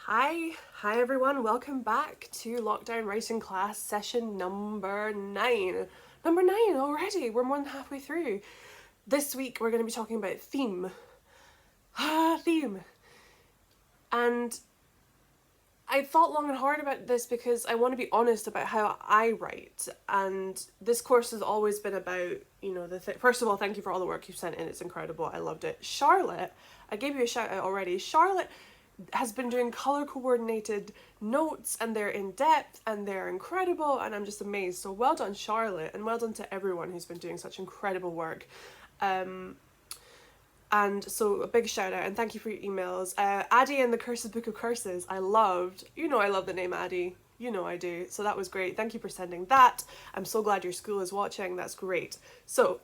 Hi everyone, welcome back to Lockdown Writing Class session number 9. Number 9 already, we're more than halfway through. This week we're going to be talking about theme. Theme. And I thought long and hard about this because I want to be honest about how I write, and this course has always been about, first of all, thank you for all the work you've sent in, it's incredible, I loved it. Charlotte, I gave you a shout out already. Charlotte has been doing color coordinated notes, and they're in depth and they're incredible, and I'm just amazed. So well done, Charlotte, and well done to everyone who's been doing such incredible work. And so a big shout out and thank you for your emails. Addie and the Cursed Book of Curses, I loved. I love the name Addie. I do. So that was great. Thank you for sending that. I'm so glad your school is watching. That's great. So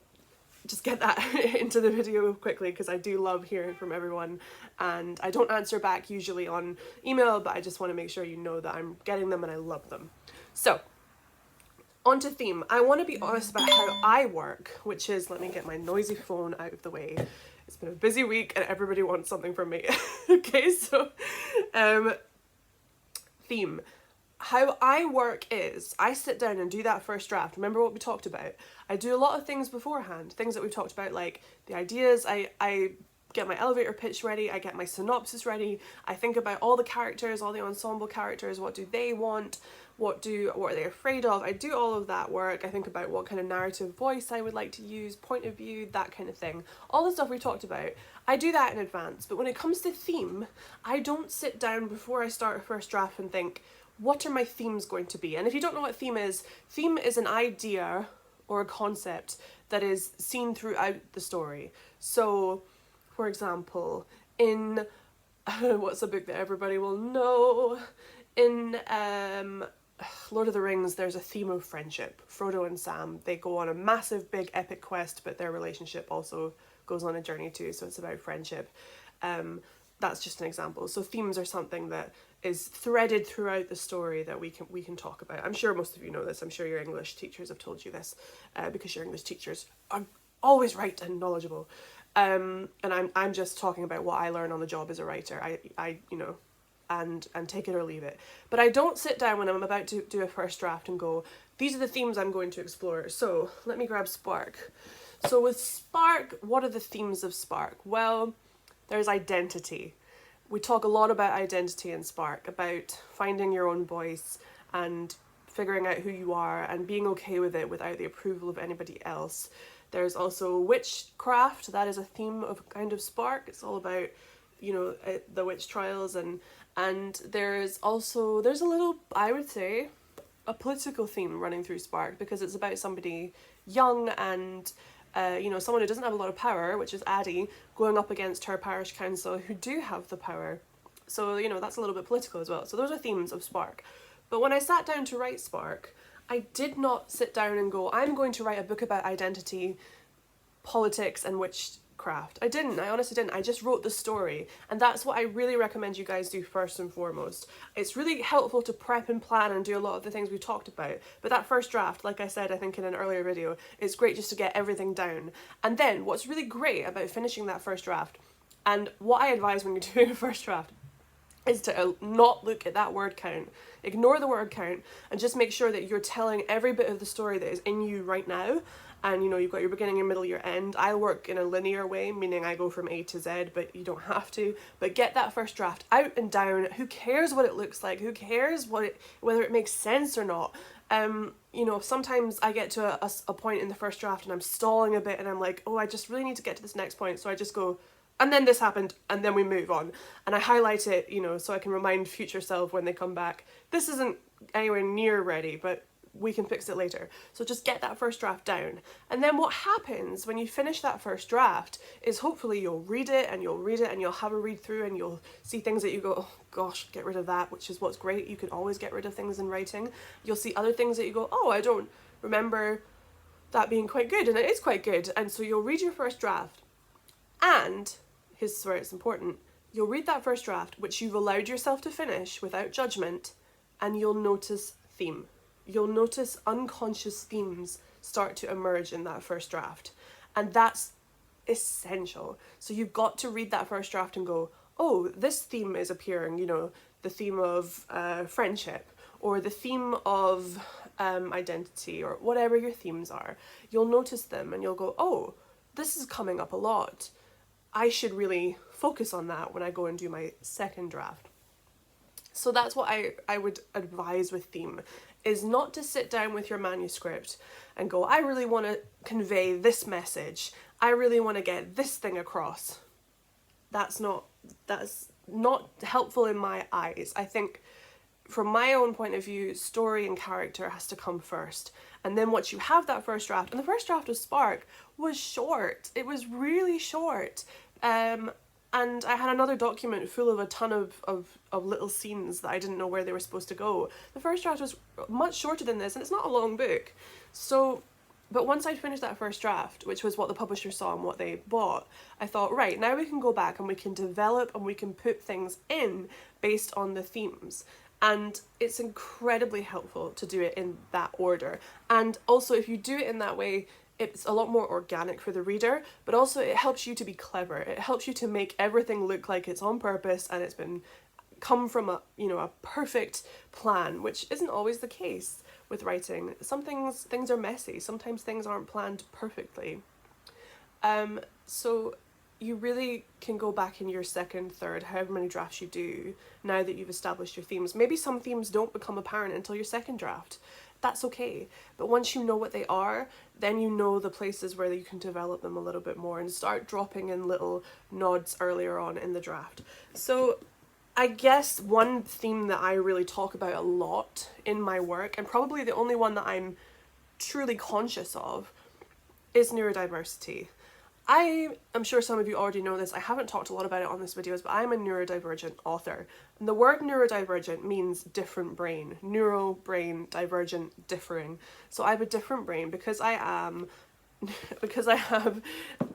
just get that into the video quickly because I do love hearing from everyone, and I don't answer back usually on email, but I just want to make sure you know that I'm getting them and I love them. So on to theme. I want to be honest about how I work, which is, let me get my noisy phone out of the way. It's been a busy week and everybody wants something from me. Okay, so theme. How I work is I sit down and do that first draft. Remember what we talked about? I do a lot of things beforehand, things that we've talked about, like the ideas. I get my elevator pitch ready, I get my synopsis ready, I think about all the characters, all the ensemble characters, what do they want, what are they afraid of. I do all of that work. I think about what kind of narrative voice I would like to use, point of view, that kind of thing. All the stuff we talked about, I do that in advance. But when it comes to theme, I don't sit down before I start a first draft and think, what are my themes going to be? And if you don't know what theme is an idea or a concept that is seen throughout the story. So, for example, in what's a book that everybody will know? In Lord of the Rings, there's a theme of friendship. Frodo and Sam, they go on a massive big epic quest, but their relationship also goes on a journey too, so it's about friendship. That's just an example. So themes are something that is threaded throughout the story that we can talk about. I'm sure most of you know this. I'm sure your English teachers have told you this, because your English teachers are always right and knowledgeable. And I'm just talking about what I learn on the job as a writer. I and take it or leave it. But I don't sit down when I'm about to do a first draft and go, these are the themes I'm going to explore. So let me grab Spark. So with Spark, what are the themes of Spark? Well, there's identity. We talk a lot about identity in Spark, about finding your own voice and figuring out who you are and being okay with it without the approval of anybody else. There's also witchcraft. That is a theme of kind of Spark. It's all about, the witch trials, and there's a little, I would say, a political theme running through Spark, because it's about somebody young and someone who doesn't have a lot of power, which is Addie, going up against her parish council who do have the power. So, that's a little bit political as well. So those are themes of Spark. But when I sat down to write Spark, I did not sit down and go, I'm going to write a book about identity, politics, and witchcraft. I didn't. I honestly didn't. I just wrote the story. And that's what I really recommend you guys do first and foremost. It's really helpful to prep and plan and do a lot of the things we talked about. But that first draft, like I said, I think in an earlier video, it's great just to get everything down. And then what's really great about finishing that first draft, and what I advise when you're doing a first draft, is to not look at that word count. Ignore the word count and just make sure that you're telling every bit of the story that is in you right now. And you've got your beginning, your middle, your end. I work in a linear way, meaning I go from A to Z, but you don't have to. But get that first draft out and down. Who cares what it looks like? Who cares whether it makes sense or not? Sometimes I get to a point in the first draft and I'm stalling a bit and I'm like, oh, I just really need to get to this next point. So I just go, and then this happened, and then we move on. And I highlight it, so I can remind future self when they come back, this isn't anywhere near ready, but we can fix it later. So just get that first draft down. And then what happens when you finish that first draft is hopefully you'll read it and you'll have a read through and you'll see things that you go, oh gosh, get rid of that, which is what's great. You can always get rid of things in writing. You'll see other things that you go, oh, I don't remember that being quite good, and it is quite good. And so you'll read your first draft, and here's where it's important, you'll read that first draft, which you've allowed yourself to finish without judgment, and you'll notice theme. You'll notice unconscious themes start to emerge in that first draft. And that's essential. So you've got to read that first draft and go, oh, this theme is appearing, you know, the theme of friendship, or the theme of identity, or whatever your themes are. You'll notice them and you'll go, oh, this is coming up a lot. I should really focus on that when I go and do my second draft. So that's what I would advise with theme, is not to sit down with your manuscript and go, I really want to convey this message. I really want to get this thing across. That's not helpful in my eyes. I think from my own point of view, story and character has to come first. And then once you have that first draft, and the first draft of Spark was short. It was really short. And I had another document full of a ton of little scenes that I didn't know where they were supposed to go. The first draft was much shorter than this, and it's not a long book. So, but once I'd finished that first draft, which was what the publisher saw and what they bought, I thought, right, now we can go back and we can develop and we can put things in based on the themes. And it's incredibly helpful to do it in that order. And also, if you do it in that way, it's a lot more organic for the reader, but also it helps you to be clever. It helps you to make everything look like it's on purpose and it's been come from a perfect plan, which isn't always the case with writing. Some things are messy. Sometimes things aren't planned perfectly. So you really can go back in your second, third, however many drafts you do, now that you've established your themes. Maybe some themes don't become apparent until your second draft. That's okay. But once you know what they are, then you know the places where you can develop them a little bit more and start dropping in little nods earlier on in the draft. So I guess one theme that I really talk about a lot in my work, and probably the only one that I'm truly conscious of, is neurodiversity. I am sure some of you already know this. I haven't talked a lot about it on this videos, but I'm a neurodivergent author. And the word neurodivergent means different brain. Neuro, brain, divergent, differing. So I have a different brain because I have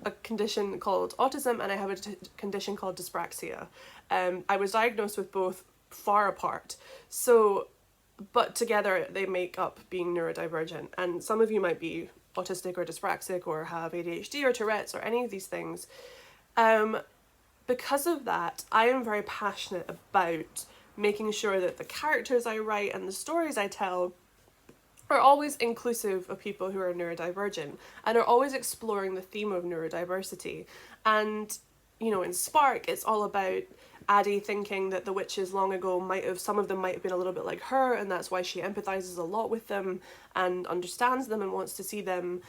a condition called autism and I have a condition called dyspraxia. I was diagnosed with both far apart. So, but together they make up being neurodivergent. And some of you might be autistic or dyspraxic or have ADHD or Tourette's or any of these things. Because of that, I am very passionate about making sure that the characters I write and the stories I tell are always inclusive of people who are neurodivergent and are always exploring the theme of neurodiversity. And, you know, in Spark, it's all about Addie thinking that the witches long ago some of them might have been a little bit like her, and that's why she empathizes a lot with them and understands them and wants to see them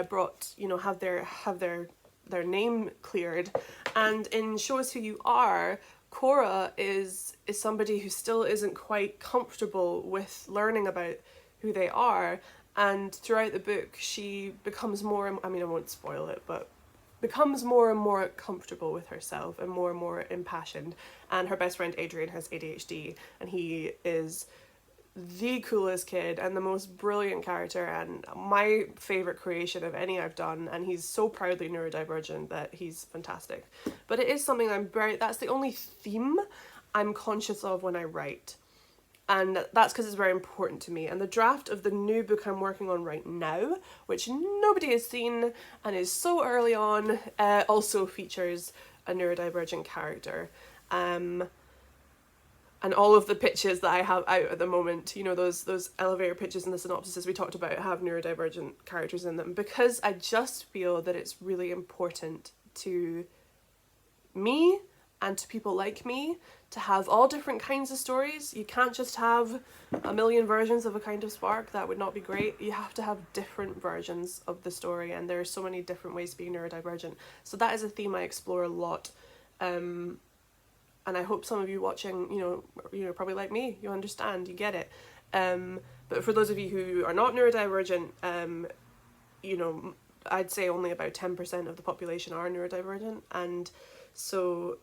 brought, you know, have their name cleared. And in Show Us Who You Are, Cora is somebody who still isn't quite comfortable with learning about who they are, and throughout the book she becomes more, I mean, I won't spoil it, but becomes more and more comfortable with herself and more impassioned. And her best friend Adrian has ADHD, and he is the coolest kid and the most brilliant character and my favorite creation of any I've done, and he's so proudly neurodivergent that he's fantastic. But it is something that's the only theme I'm conscious of when I write. And that's because it's very important to me. And the draft of the new book I'm working on right now, which nobody has seen and is so early on, also features a neurodivergent character. And all of the pitches that I have out at the moment, you know, those elevator pitches and the synopsises we talked about have neurodivergent characters in them, because I just feel that it's really important to me and to people like me to have all different kinds of stories. You can't just have a million versions of a kind of Spark. That would not be great. You have to have different versions of the story, and there are so many different ways to be neurodivergent. So that is a theme I explore a lot. And I hope some of you watching, you know, probably like me, you understand, you get it. But for those of you who are not neurodivergent, you know, I'd say only about 10% of the population are neurodivergent, and so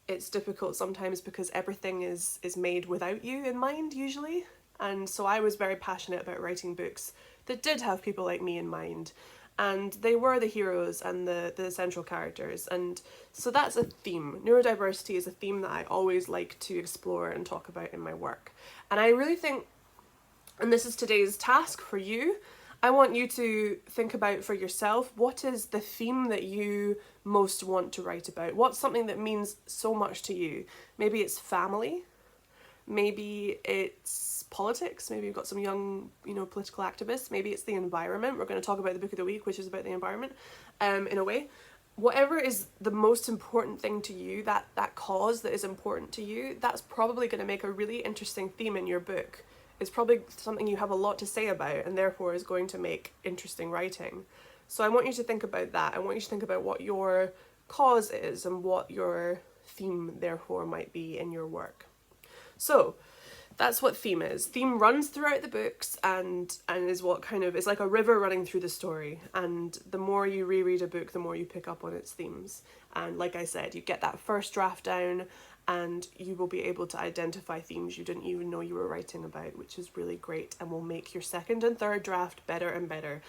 it's difficult sometimes because everything is made without you in mind usually. And so I was very passionate about writing books that did have people like me in mind, and they were the heroes and the central characters. And so that's a theme. Neurodiversity is a theme that I always like to explore and talk about in my work. And I really think, and this is today's task for you, I want you to think about for yourself, what is the theme that you most want to write about? What's something that means so much to you? Maybe it's family, maybe it's politics, maybe you've got some young, political activists, maybe it's the environment. We're going to talk about the book of the week, which is about the environment, in a way. Whatever is the most important thing to you, that cause that is important to you, that's probably going to make a really interesting theme in your book. It's probably something you have a lot to say about, and therefore is going to make interesting writing. So I want you to think about that. I want you to think about what your cause is and what your theme therefore might be in your work. So that's what theme is. Theme runs throughout the books and is what kind of, it's like a river running through the story. And the more you reread a book, the more you pick up on its themes. And like I said, you get that first draft down and you will be able to identify themes you didn't even know you were writing about, which is really great and will make your second and third draft better and better.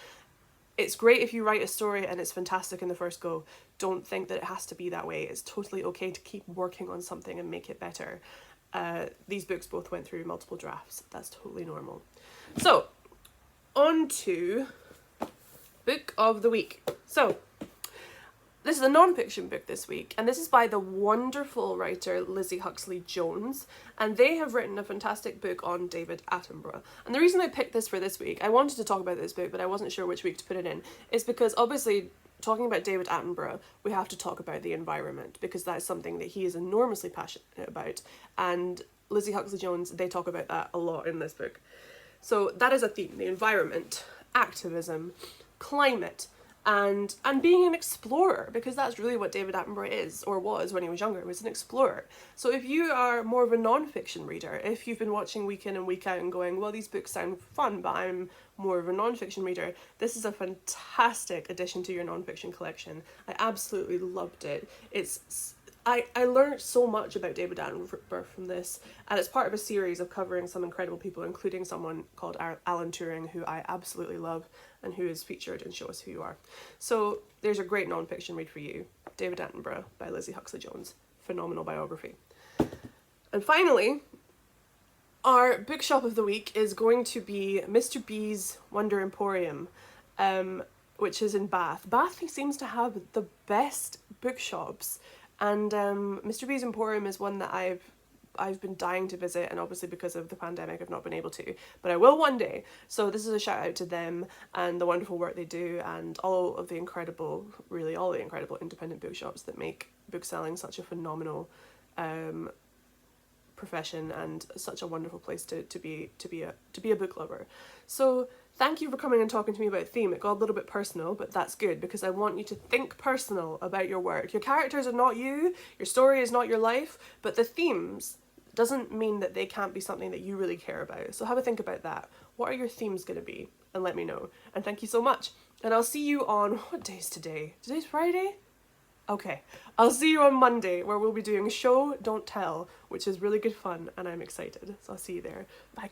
It's great if you write a story and it's fantastic in the first go. Don't think that it has to be that way. It's totally okay to keep working on something and make it better. These books both went through multiple drafts. That's totally normal. So, on to book of the week. So, this is a non-fiction book this week, and this is by the wonderful writer Lizzie Huxley-Jones, and they have written a fantastic book on David Attenborough. And the reason I picked this for this week, I wanted to talk about this book, but I wasn't sure which week to put it in, is because obviously talking about David Attenborough, we have to talk about the environment, because that's something that he is enormously passionate about, and Lizzie Huxley-Jones, they talk about that a lot in this book. So that is a theme: the environment, activism, climate, and being an explorer, because that's really what David Attenborough is, or was when he was younger. He was an explorer. So if you are more of a non-fiction reader, if you've been watching week in and week out and going, well, these books sound fun, but I'm more of a non-fiction reader, this is a fantastic addition to your non-fiction collection. I absolutely loved it. I learned so much about David Attenborough from this, and it's part of a series of covering some incredible people, including someone called Alan Turing, who I absolutely love, and who is featured in Show Us Who You Are. So there's a great non-fiction read for you, David Attenborough by Lizzie Huxley-Jones. Phenomenal biography. And finally, our bookshop of the week is going to be Mr. B's Wonder Emporium, which is in Bath. Bath seems to have the best bookshops. And Mr. B's Emporium is one that I've been dying to visit, and obviously because of the pandemic I've not been able to, but I will one day. So this is a shout out to them and the wonderful work they do, and all the incredible independent bookshops that make bookselling such a phenomenal profession and such a wonderful place to be a book lover. So thank you for coming and talking to me about theme. It got a little bit personal, but that's good, because I want you to think personal about your work. Your characters are not you, your story is not your life, but the themes doesn't mean that they can't be something that you really care about. So have a think about that. What are your themes going to be? And let me know. And thank you so much. And I'll see you on, what day is today? Today's Friday? Okay. I'll see you on Monday, where we'll be doing Show, Don't Tell, which is really good fun, and I'm excited. So I'll see you there. Bye, guys.